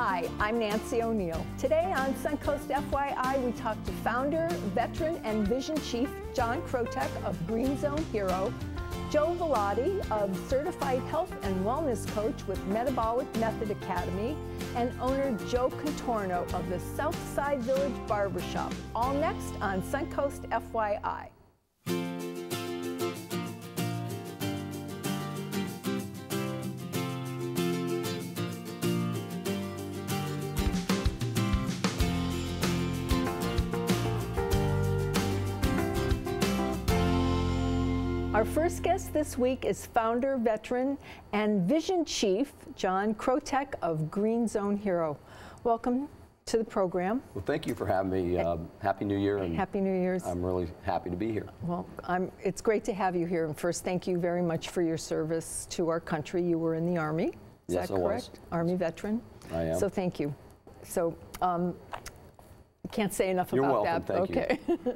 Hi, I'm Nancy O'Neill. Today on Suncoast FYI, we talk to founder, veteran, and vision chief John Krotec of Greenzone Hero, Joe Vellotti of Certified Health and Wellness Coach with Metabolic Method Academy, and owner Joe Contorno of the Southside Village Barbershop. All next on Suncoast FYI. Our first guest this week is founder, veteran, and vision chief John Krotec of Greenzone Hero. Welcome to the program. Well, thank you for having me. Happy New Year. And Happy New Year's. I'm really happy to be here. Well, it's great to have you here. And first, thank you very much for your service to our country. You were in the Army. Is yes, that correct? I was. Army veteran. I am. So thank you. So. Can't say enough You're about welcome. that. Thank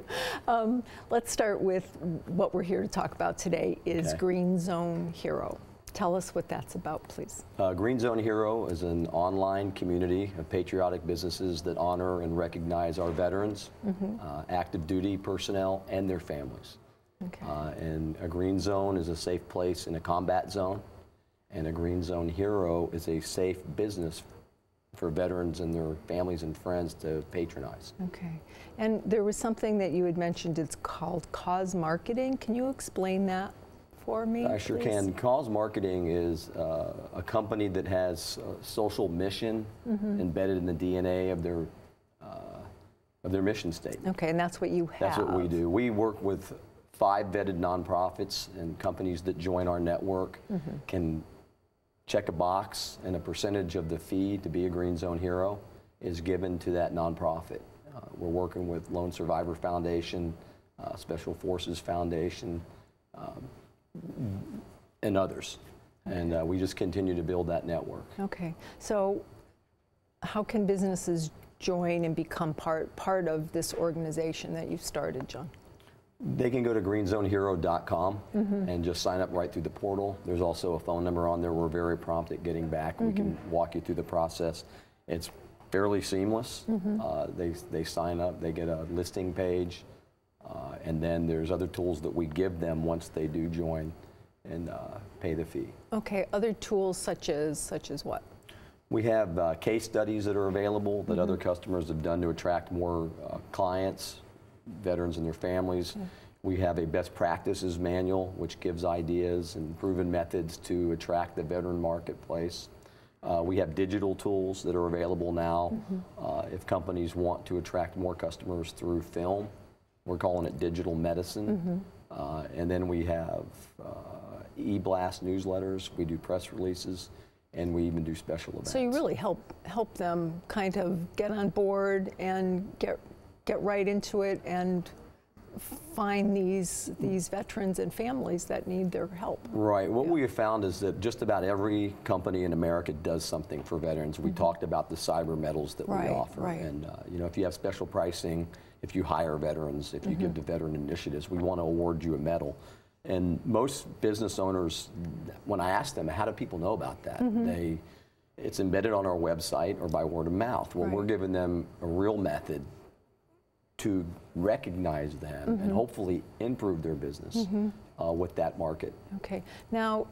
you. Let's start with what we're here to talk about today is Greenzone Hero. Tell us what that's about, please. Greenzone Hero is an online community of patriotic businesses that honor and recognize our veterans, active duty personnel, and their families. Okay. And a green zone is a safe place in a combat zone, and a Greenzone Hero is a safe business for veterans and their families and friends to patronize. Okay. And there was something that you had mentioned, it's called cause marketing. Can you explain that for me, I sure can. Cause marketing is a company that has a social mission embedded in the DNA of their mission statement. Okay, and that's what you have. That's what we do. We work with 5 vetted nonprofits, and companies that join our network can check a box, and a percentage of the fee to be a Greenzone Hero is given to that nonprofit. We're working with Lone Survivor Foundation, Special Forces Foundation, and others. And we just continue to build that network. Okay, so how can businesses join and become part of this organization that you've started, John? They can go to greenzonehero.com and just sign up right through the portal. There's also a phone number on there. We're very prompt at getting back. We can walk you through the process. It's fairly seamless. They sign up, they get a listing page, and then there's other tools that we give them once they do join and pay the fee. Okay, other tools such as what? We have case studies that are available that other customers have done to attract more clients, veterans and their families. We have a best practices manual which gives ideas and proven methods to attract the veteran marketplace. We have digital tools that are available now if companies want to attract more customers through film. We're calling it digital medicine. And then we have e-blast newsletters, we do press releases, and we even do special events. So you really help them kind of get on board and get right into it and find these veterans and families that need their help. Right. What we have found is that just about every company in America does something for veterans. We talked about the cyber medals that we offer. And you know, if you have special pricing, if you hire veterans, if you give to veteran initiatives, we want to award you a medal. And most business owners, when I ask them, how do people know about that? It's embedded on our website or by word of mouth. Well, we're giving them a real method to recognize them and hopefully improve their business with that market. Okay. Now,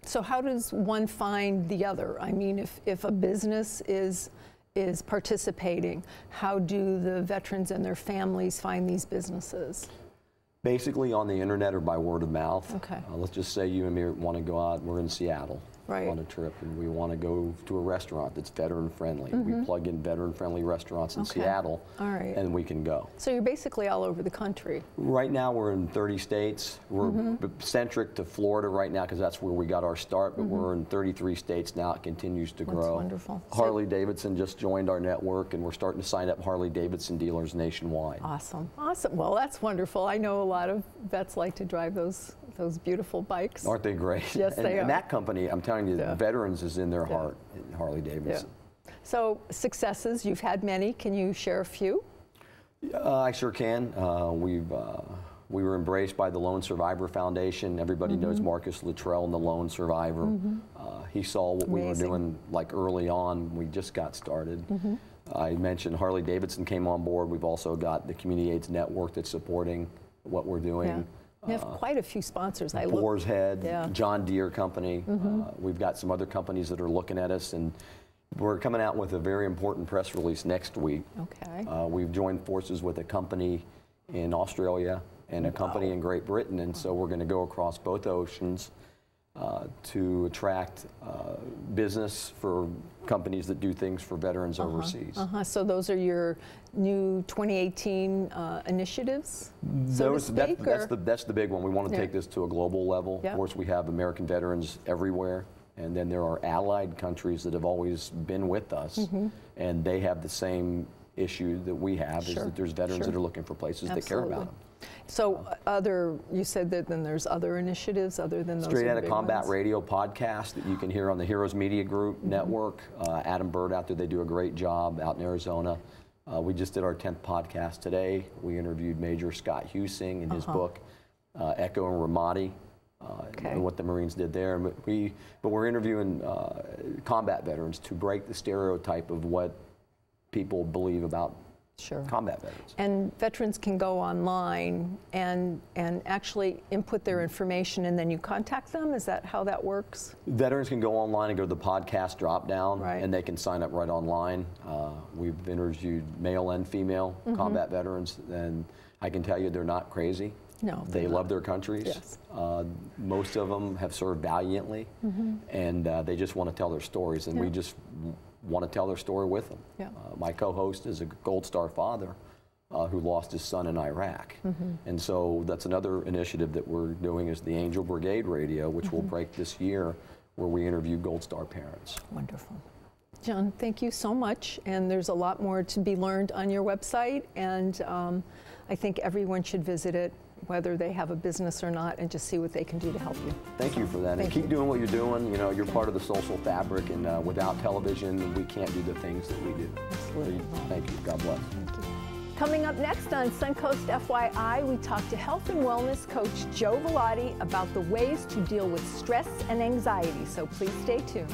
so how does one find the other? I mean, if a business is participating, how do the veterans and their families find these businesses? Basically on the internet or by word of mouth. Okay. Let's just say you and me want to go out, we're in Seattle on a trip, and we want to go to a restaurant that's veteran friendly. We plug in veteran friendly restaurants in Seattle, and we can go. So you're basically all over the country. Right now we're in 30 states. We're centric to Florida right now because that's where we got our start, but we're in 33 states now. It continues to grow. That's wonderful. Harley Davidson just joined our network, and we're starting to sign up Harley Davidson dealers nationwide. Awesome. Awesome. Well, that's wonderful. I know a lot of vets like to drive those beautiful bikes. Aren't they great? Yes, they are. And that company, I'm telling you, veterans is in their heart, Harley Davidson. So successes, you've had many. Can you share a few? I sure can. We've We were embraced by the Lone Survivor Foundation. Everybody knows Marcus Luttrell and the Lone Survivor. He saw what we were doing like early on. We just got started. I mentioned Harley Davidson came on board. We've also got the Community AIDS Network that's supporting what we're doing. We have quite a few sponsors. Boar's Head, John Deere Company. We've got some other companies that are looking at us, and we're coming out with a very important press release next week. We've joined forces with a company in Australia and a company in Great Britain, and so we're going to go across both oceans to attract business for companies that do things for veterans overseas. So those are your new 2018 initiatives, so to speak? That's the big one. We want to take this to a global level. Of course, we have American veterans everywhere, and then there are allied countries that have always been with us, and they have the same issue that we have, is that there's veterans that are looking for places that care about them. So you said that then there's other initiatives other than those Straight Outta big Combat ones? Radio podcast that you can hear on the Heroes Media Group network. Adam Bird out there, they do a great job out in Arizona. We just did our 10th podcast today. We interviewed Major Scott Husing in his book, Echo and Ramadi, and what the Marines did there. But we're interviewing combat veterans to break the stereotype of what people believe about combat veterans. And veterans can go online and actually input their information, and then you contact them? Is that how that works? Veterans can go online and go to the podcast drop down, and they can sign up right online. We've interviewed male and female combat veterans, and I can tell you they're not crazy. No, they love their countries. Most of them have served valiantly, and they just want to tell their stories, and we just want to tell their story with them. My co-host is a Gold Star father who lost his son in Iraq. And so that's another initiative that we're doing, is the Angel Brigade Radio, which will break this year, where we interview Gold Star parents. Wonderful. John, thank you so much. And there's a lot more to be learned on your website, and I think everyone should visit it, whether they have a business or not, and just see what they can do to help you. Thank you for that. And keep doing what you're doing. You know, you're part of the social fabric, and without television, we can't do the things that we do. Absolutely. So thank you. God bless. Thank you. Coming up next on Suncoast FYI, we talk to health and wellness coach Joe Vellotti about the ways to deal with stress and anxiety. So please stay tuned.